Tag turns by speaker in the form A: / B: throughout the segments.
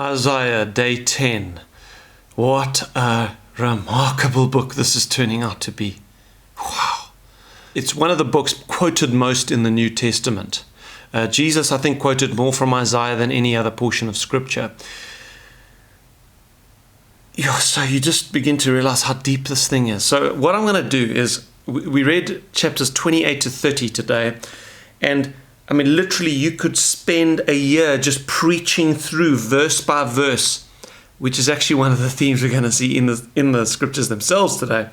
A: Isaiah, day 10. What a remarkable book this is turning out to be. Wow. It's one of the books quoted most in the New Testament. Jesus, I think, quoted more from Isaiah than any other portion of Scripture. So you just begin to realize how deep this thing is. So what I'm going to do is, we read chapters 28 to 30 today, and I mean, literally, you could spend a year just preaching through verse by verse, which is actually one of the themes we're going to see in the scriptures themselves today.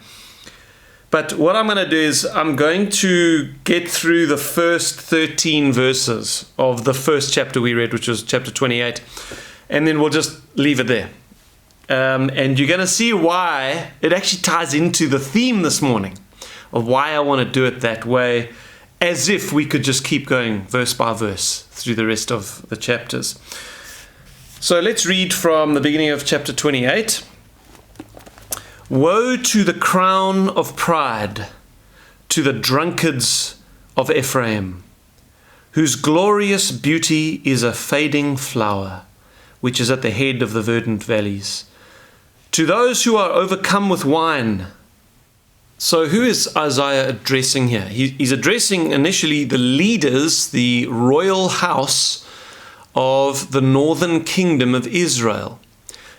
A: But what I'm going to do is I'm going to get through the first 13 verses of the first chapter we read, which was chapter 28, and then we'll just leave it there. And you're going to see why it actually ties into the theme this morning of why I want to do it that way, as if we could just keep going verse by verse through the rest of the chapters. So let's read from the beginning of chapter 28. Woe to the crown of pride, to the drunkards of Ephraim, whose glorious beauty is a fading flower, which is at the head of the verdant valleys. To those who are overcome with wine. So who is Isaiah addressing here? He's addressing initially the leaders, the royal house of the northern kingdom of Israel.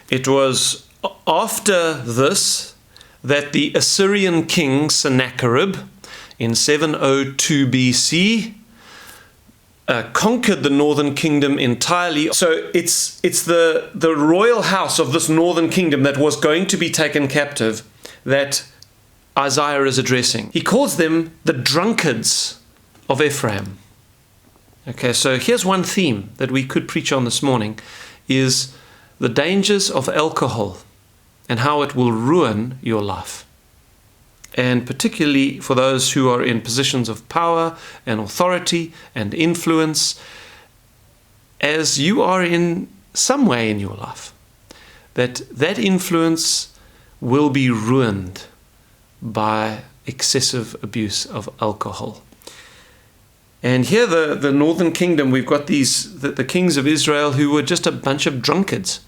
A: It was after this that the Assyrian king Sennacherib in 702 BC conquered the northern kingdom entirely. So it's the royal house of this northern kingdom that was going to be taken captive that Isaiah is addressing. He calls them the drunkards of Ephraim. Okay, so here's one theme that we could preach on this morning, is the dangers of alcohol and how it will ruin your life. And particularly for those who are in positions of power and authority and influence, as you are in some way in your life, that influence will be ruined by excessive abuse of alcohol. And here the northern kingdom, we've got the kings of Israel who were just a bunch of drunkards.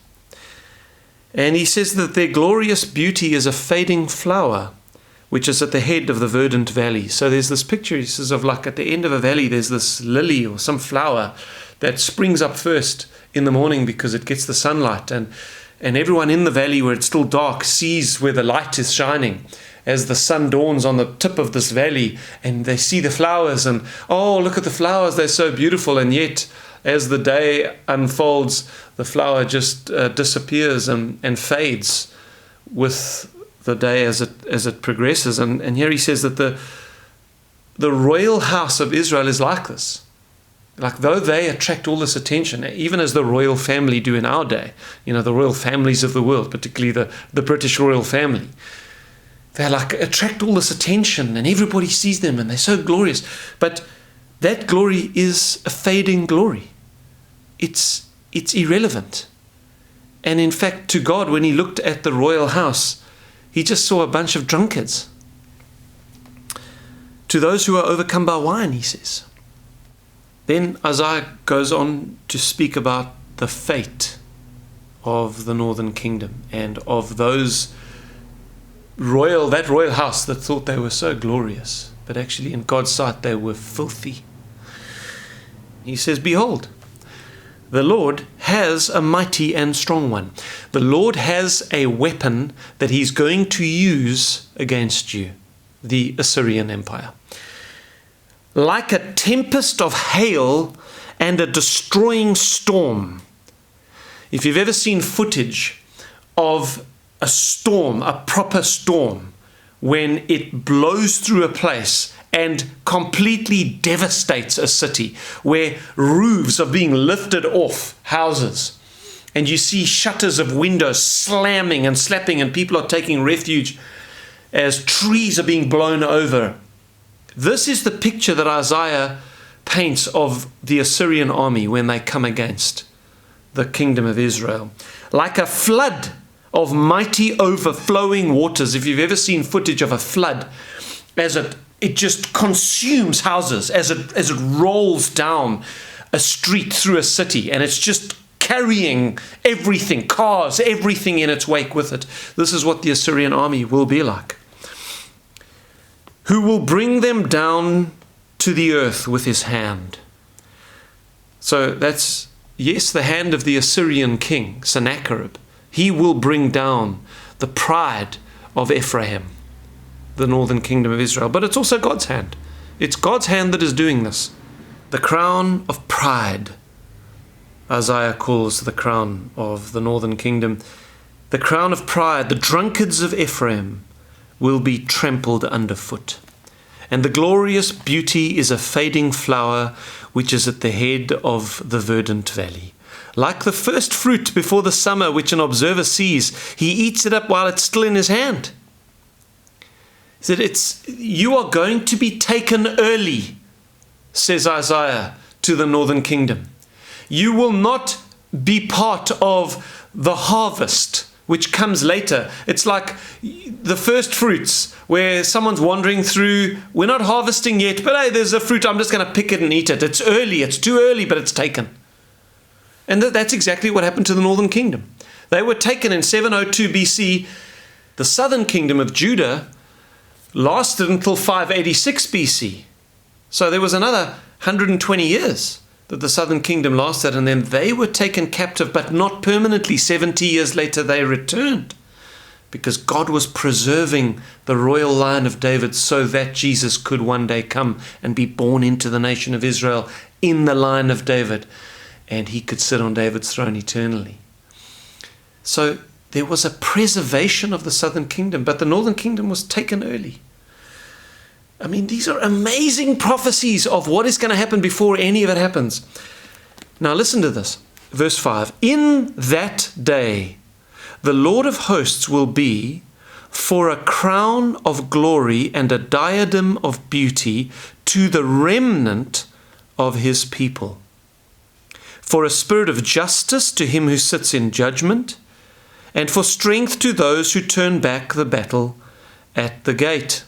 A: And he says that their glorious beauty is a fading flower, which is at the head of the verdant valley. So there's this picture, he says, of like at the end of a valley, there's this lily or some flower that springs up first in the morning because it gets the sunlight. And everyone in the valley where it's still dark sees where the light is shining as the sun dawns on the tip of this valley, and they see the flowers and, oh, look at the flowers, they're so beautiful. And yet, as the day unfolds, the flower just disappears and fades with the day as it progresses. And here he says that the royal house of Israel is like this. Like, though they attract all this attention, even as the royal family do in our day, the royal families of the world, particularly the British royal family, they like attract all this attention and everybody sees them and they're so glorious. But that glory is a fading glory. It's irrelevant. And in fact, to God, when he looked at the royal house, he just saw a bunch of drunkards. To those who are overcome by wine, he says. Then Isaiah goes on to speak about the fate of the northern kingdom and of those that royal house that thought they were so glorious, but actually in God's sight they were filthy. He says, behold, the Lord has a mighty and strong one. The Lord has a weapon that he's going to use against you, the Assyrian Empire. Like a tempest of hail and a destroying storm. If you've ever seen footage of a storm, a proper storm, when it blows through a place and completely devastates a city, where roofs are being lifted off houses, and you see shutters of windows slamming and slapping, and people are taking refuge as trees are being blown over. This is the picture that Isaiah paints of the Assyrian army when they come against the kingdom of Israel. Like a flood of mighty overflowing waters. If you've ever seen footage of a flood, as it just consumes houses, as it rolls down a street through a city, and it's just carrying everything, cars, everything in its wake with it. This is what the Assyrian army will be like. Who will bring them down to the earth with his hand. So that's, yes, the hand of the Assyrian king, Sennacherib. He will bring down the pride of Ephraim, the northern kingdom of Israel. But it's also God's hand. It's God's hand that is doing this. The crown of pride, Isaiah calls the crown of the northern kingdom. The crown of pride, the drunkards of Ephraim, will be trampled underfoot. And the glorious beauty is a fading flower which is at the head of the verdant valley. Like the first fruit before the summer, which an observer sees, he eats it up while it's still in his hand. He said, you are going to be taken early, says Isaiah to the northern kingdom. You will not be part of the harvest, which comes later. It's like the first fruits where someone's wandering through. We're not harvesting yet, but hey, there's a fruit. I'm just going to pick it and eat it. It's early. It's too early, but it's taken. And that's exactly what happened to the northern kingdom. They were taken in 702 BC. The southern kingdom of Judah lasted until 586 BC. So there was another 120 years that the southern kingdom lasted, and then they were taken captive, but not permanently. 70 years later they returned, because God was preserving the royal line of David so that Jesus could one day come and be born into the nation of Israel in the line of David, and he could sit on David's throne eternally. So there was a preservation of the southern kingdom, but the northern kingdom was taken early. I mean, these are amazing prophecies of what is going to happen before any of it happens. Now listen to this. Verse 5. In that day, the Lord of hosts will be for a crown of glory and a diadem of beauty to the remnant of his people. For a spirit of justice to him who sits in judgment, and for strength to those who turn back the battle at the gate.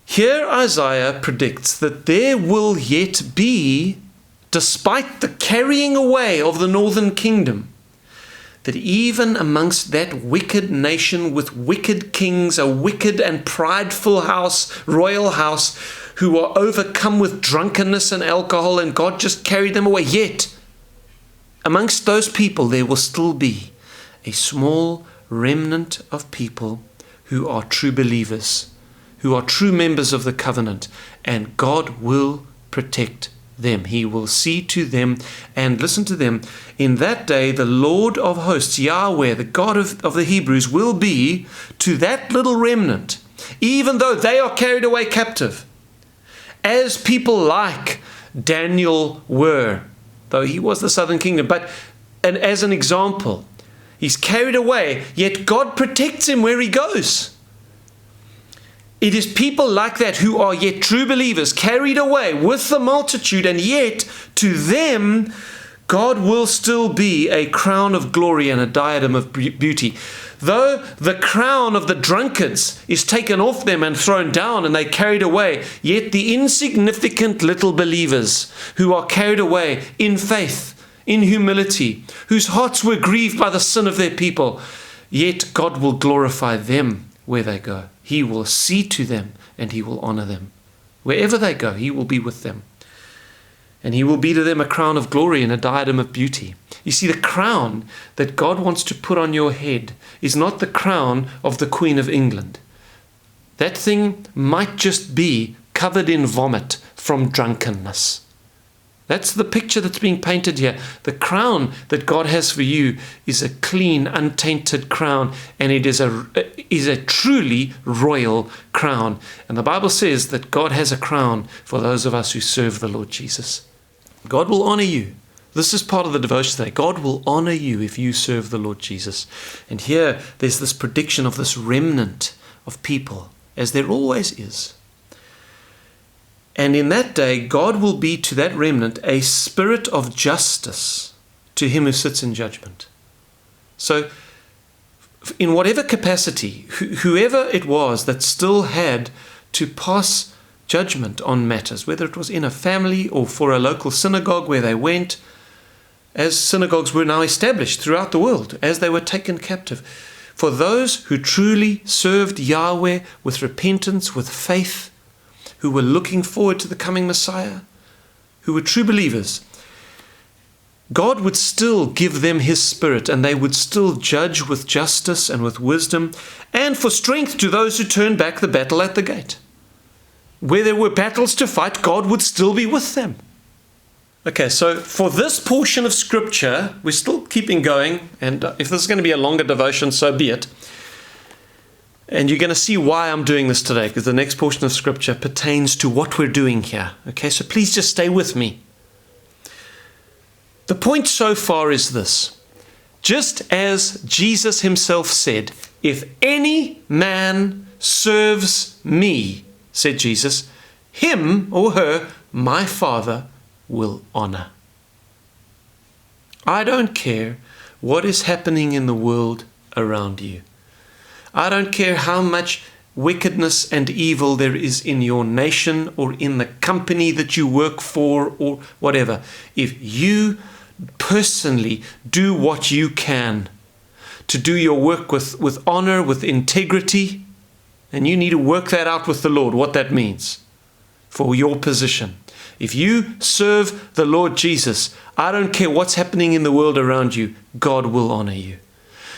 A: Here Isaiah predicts that there will yet be, despite the carrying away of the northern kingdom, that even amongst that wicked nation with wicked kings, a wicked and prideful house, royal house, who are overcome with drunkenness and alcohol, and God just carried them away, yet amongst those people there will still be a small remnant of people who are true believers, who are true members of the covenant, and God will protect them. He will see to them, and listen to them. In that day, the Lord of hosts, Yahweh, the God of the Hebrews, will be to that little remnant, even though they are carried away captive, as people like Daniel were, though he was the southern kingdom. And as an example, he's carried away, yet God protects him where he goes. It is people like that who are yet true believers, carried away with the multitude, and yet to them God will still be a crown of glory and a diadem of beauty. Though the crown of the drunkards is taken off them and thrown down and they carried away, yet the insignificant little believers who are carried away in faith, in humility, whose hearts were grieved by the sin of their people, yet God will glorify them where they go. He will see to them and he will honor them. Wherever they go, he will be with them. And he will be to them a crown of glory and a diadem of beauty. You see, the crown that God wants to put on your head is not the crown of the Queen of England. That thing might just be covered in vomit from drunkenness. That's the picture that's being painted here. The crown that God has for you is a clean, untainted crown, and it is a truly royal crown. And the Bible says that God has a crown for those of us who serve the Lord Jesus. God will honor you. This is part of the devotion today. God will honor you if you serve the Lord Jesus. And here there's this prediction of this remnant of people, as there always is. And in that day, God will be to that remnant a spirit of justice to him who sits in judgment. So, in whatever capacity, whoever it was that still had to pass judgment on matters, whether it was in a family or for a local synagogue where they went, as synagogues were now established throughout the world, as they were taken captive. For those who truly served Yahweh with repentance, with faith, who were looking forward to the coming Messiah, who were true believers, God would still give them His Spirit, and they would still judge with justice and with wisdom, and for strength to those who turned back the battle at the gate. Where there were battles to fight, God would still be with them. Okay, so for this portion of Scripture, we're still keeping going, and if this is going to be a longer devotion, so be it. And you're going to see why I'm doing this today, because the next portion of Scripture pertains to what we're doing here. Okay, so please just stay with me. The point so far is this. Just as Jesus Himself said, if any man serves me, said Jesus, him or her my Father will honor. I don't care what is happening in the world around you. I don't care how much wickedness and evil there is in your nation or in the company that you work for or whatever. If you personally do what you can to do your work with honor, with integrity, and you need to work that out with the Lord, what that means for your position. If you serve the Lord Jesus, I don't care what's happening in the world around you, God will honor you.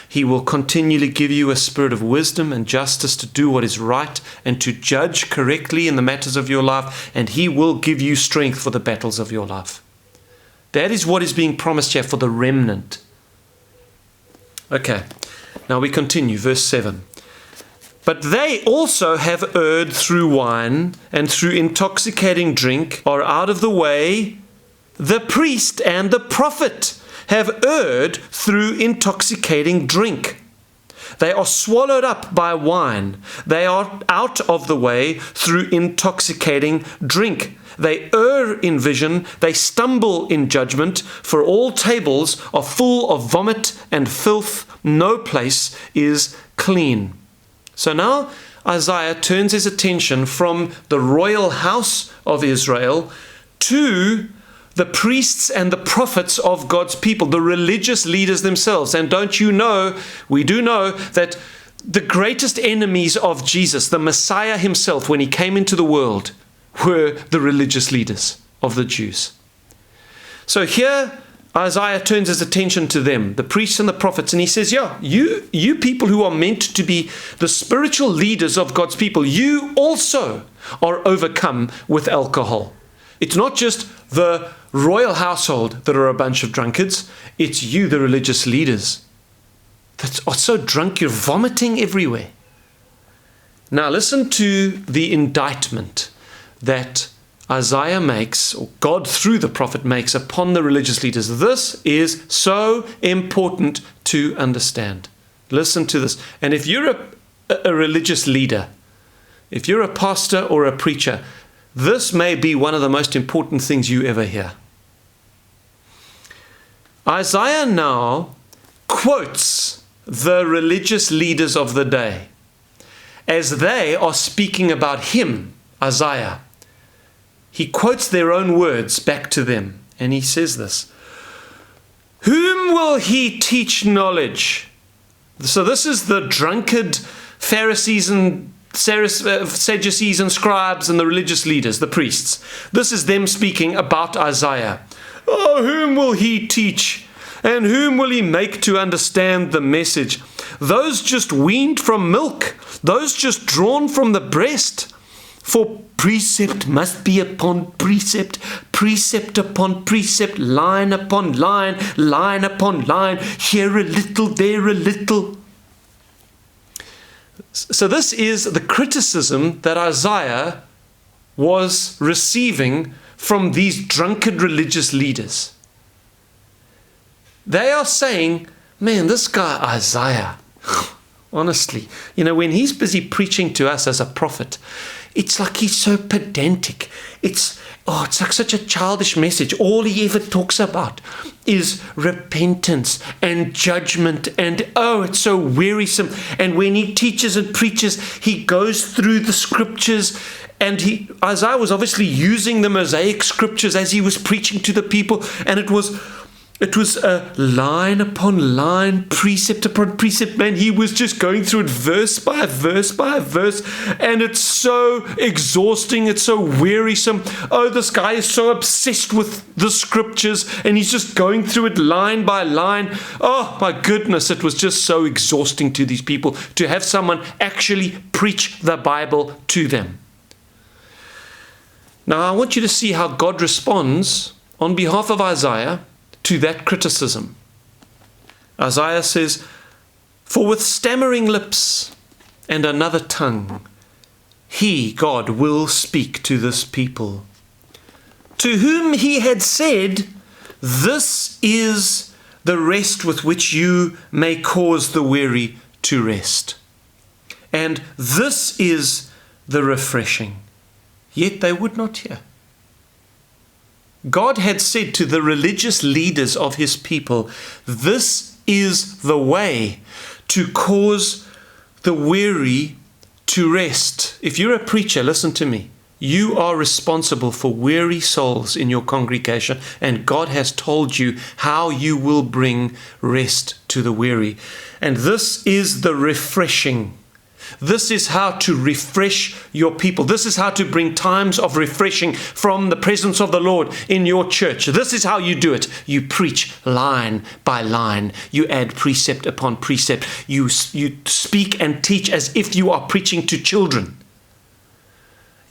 A: He will continually give you a spirit of wisdom and justice to do what is right and to judge correctly in the matters of your life, and He will give you strength for the battles of your life. That is what is being promised here for the remnant. Okay, now we continue, verse 7. But they also have erred through wine and through intoxicating drink are out of the way. The priest and the prophet have erred through intoxicating drink. They are swallowed up by wine. They are out of the way through intoxicating drink. They err in vision. They stumble in judgment. For all tables are full of vomit and filth. No place is clean. So now Isaiah turns his attention from the royal house of Israel to the priests and the prophets of God's people, the religious leaders themselves. And don't you know, we do know that the greatest enemies of Jesus, the Messiah Himself, when He came into the world, were the religious leaders of the Jews. So here Isaiah turns his attention to them, the priests and the prophets, and he says, yeah, you people who are meant to be the spiritual leaders of God's people, you also are overcome with alcohol. It's not just the royal household that are a bunch of drunkards, it's you, the religious leaders, that are so drunk you're vomiting everywhere. Now listen to the indictment that Isaiah makes, or God through the prophet makes, upon the religious leaders. This is so important to understand. Listen to this. And if you're a religious leader, if you're a pastor or a preacher, this may be one of the most important things you ever hear. Isaiah now quotes the religious leaders of the day as they are speaking about him, Isaiah. He quotes their own words back to them, and he says this: whom will he teach knowledge? So this is the drunkard Pharisees and Sadducees and scribes and the religious leaders, the priests. This is them speaking about Isaiah. Oh, whom will he teach? And whom will he make to understand the message? Those just weaned from milk, those just drawn from the breast. For precept must be upon precept, precept upon precept, line upon line, line upon line, here a little, there a little. So this is the criticism that Isaiah was receiving from these drunkard religious leaders. They are saying, man, this guy Isaiah, honestly, when he's busy preaching to us as a prophet, it's like he's so pedantic. It's like such a childish message. All he ever talks about is repentance and judgment, and it's so wearisome. And when he teaches and preaches, he goes through the scriptures, and Isaiah was obviously using the Mosaic scriptures as he was preaching to the people, and it was It was a line upon line, precept upon precept. Man, he was just going through it verse by verse by verse. And it's so exhausting. It's so wearisome. Oh, this guy is so obsessed with the scriptures. And he's just going through it line by line. Oh, my goodness. It was just so exhausting to these people to have someone actually preach the Bible to them. Now, I want you to see how God responds on behalf of Isaiah to that criticism. Isaiah says, "For with stammering lips and another tongue, he, God, will speak to this people, to whom he had said, this is the rest with which you may cause the weary to rest. And this is the refreshing." Yet they would not hear. God had said to the religious leaders of his people, this is the way to cause the weary to rest. If you're a preacher, listen to me. You are responsible for weary souls in your congregation, and God has told you how you will bring rest to the weary. And this is the refreshing. This is how to refresh your people. This is how to bring times of refreshing from the presence of the Lord in your church. This is how you do it. You preach line by line. You add precept upon precept. You speak and teach as if you are preaching to children.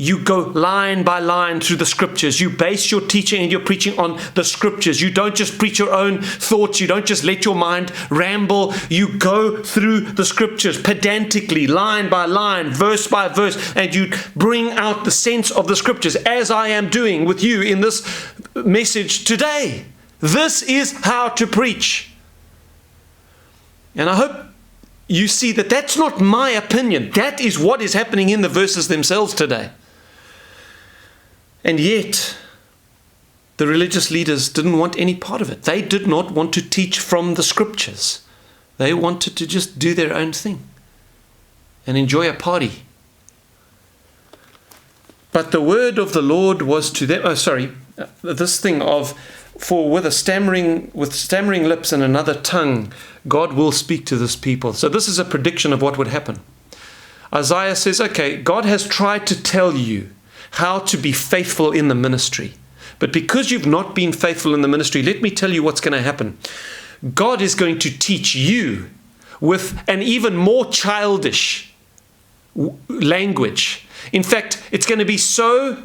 A: You go line by line through the scriptures. You base your teaching and your preaching on the scriptures. You don't just preach your own thoughts. You don't just let your mind ramble. You go through the scriptures pedantically, line by line, verse by verse, and you bring out the sense of the scriptures, as I am doing with you in this message today. This is how to preach. And I hope you see that that's not my opinion. That is what is happening in the verses themselves today. And yet, the religious leaders didn't want any part of it. They did not want to teach from the scriptures. They wanted to just do their own thing and enjoy a party. But the word of the Lord was to them, this thing of, for with stammering lips and another tongue, God will speak to this people. So this is a prediction of what would happen. Isaiah says, okay, God has tried to tell you how to be faithful in the ministry. But because you've not been faithful in the ministry, let me tell you what's going to happen. God is going to teach you with an even more childish language. In fact, it's going to be so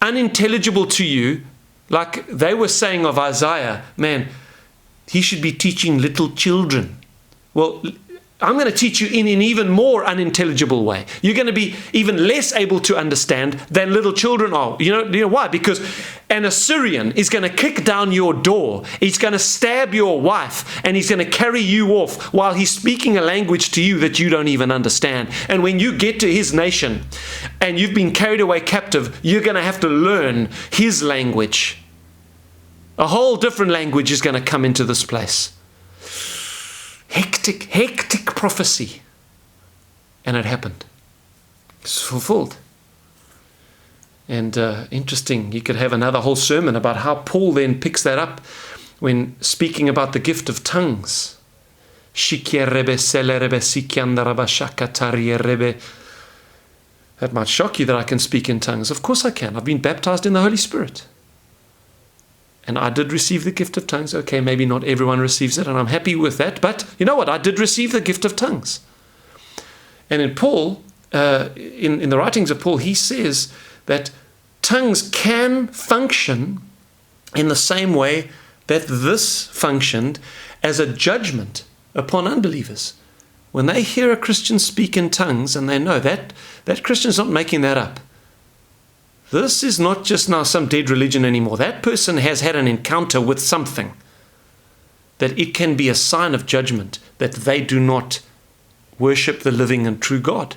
A: unintelligible to you, like they were saying of Isaiah, man, he should be teaching little children. Well, I'm going to teach you in an even more unintelligible way. You're going to be even less able to understand than little children are. You know why? Because an Assyrian is going to kick down your door. He's going to stab your wife, and he's going to carry you off while he's speaking a language to you that you don't even understand. And when you get to his nation and you've been carried away captive, you're going to have to learn his language. A whole different language is going to come into this place. Hectic prophecy. And it happened. It's fulfilled. And interesting, you could have another whole sermon about how Paul then picks that up when speaking about the gift of tongues. That might shock you that I can speak in tongues. Of course I can. I've been baptized in the Holy Spirit. And I did receive the gift of tongues. Okay, maybe not everyone receives it, and I'm happy with that. But you know what? I did receive the gift of tongues. And in Paul, in the writings of Paul, he says that tongues can function in the same way that this functioned as a judgment upon unbelievers. When they hear a Christian speak in tongues and they know that Christian's not making that up. This is not just now some dead religion anymore. That person has had an encounter with something, that it can be a sign of judgment that they do not worship the living and true God.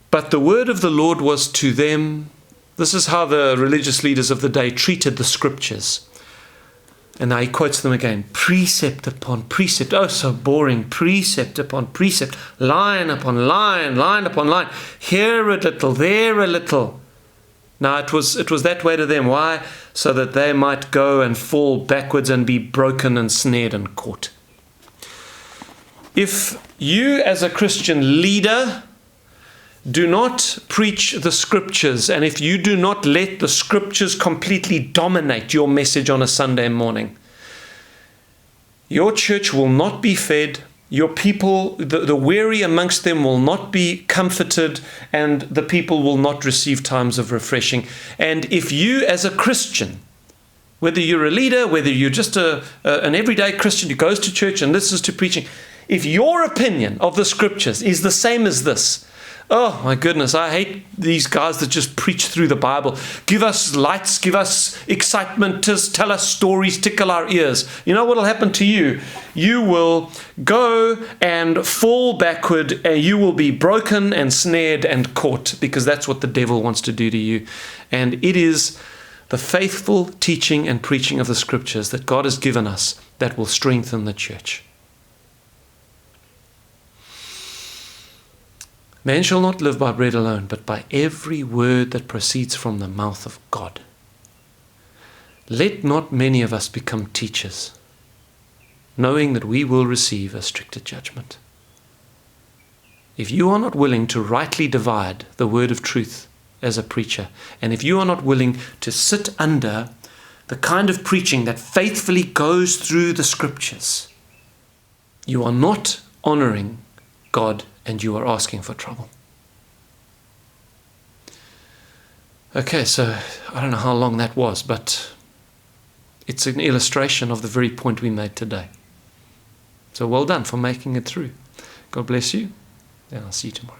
A: But the word of the Lord was to them. This is how the religious leaders of the day treated the scriptures. And now he quotes them again. Precept upon precept. Oh, so boring. Precept upon precept. Line upon line. Line upon line. Here a little. There a little. Now it was that way to them. Why? so that they might go and fall backwards and be broken and snared and caught. If you as a Christian leader do not preach the scriptures, and if you do not let the scriptures completely dominate your message on a Sunday morning, your church will not be fed, your people, the weary amongst them will not be comforted, and the people will not receive times of refreshing. And if you as a Christian, whether you're a leader, whether you're just an everyday Christian who goes to church and listens to preaching, if your opinion of the scriptures is the same as this, oh my goodness, I hate these guys that just preach through the Bible. Give us lights, give us excitement, just tell us stories, tickle our ears. You know what will happen to you? You will go and fall backward, and you will be broken and snared and caught, because that's what the devil wants to do to you. And it is the faithful teaching and preaching of the scriptures that God has given us that will strengthen the church. Man shall not live by bread alone, but by every word that proceeds from the mouth of God. Let not many of us become teachers, knowing that we will receive a stricter judgment. If you are not willing to rightly divide the word of truth as a preacher, and if you are not willing to sit under the kind of preaching that faithfully goes through the scriptures, you are not honoring God, and you are asking for trouble. Okay, so I don't know how long that was, but it's an illustration of the very point we made today. So well done for making it through. God bless you, and I'll see you tomorrow.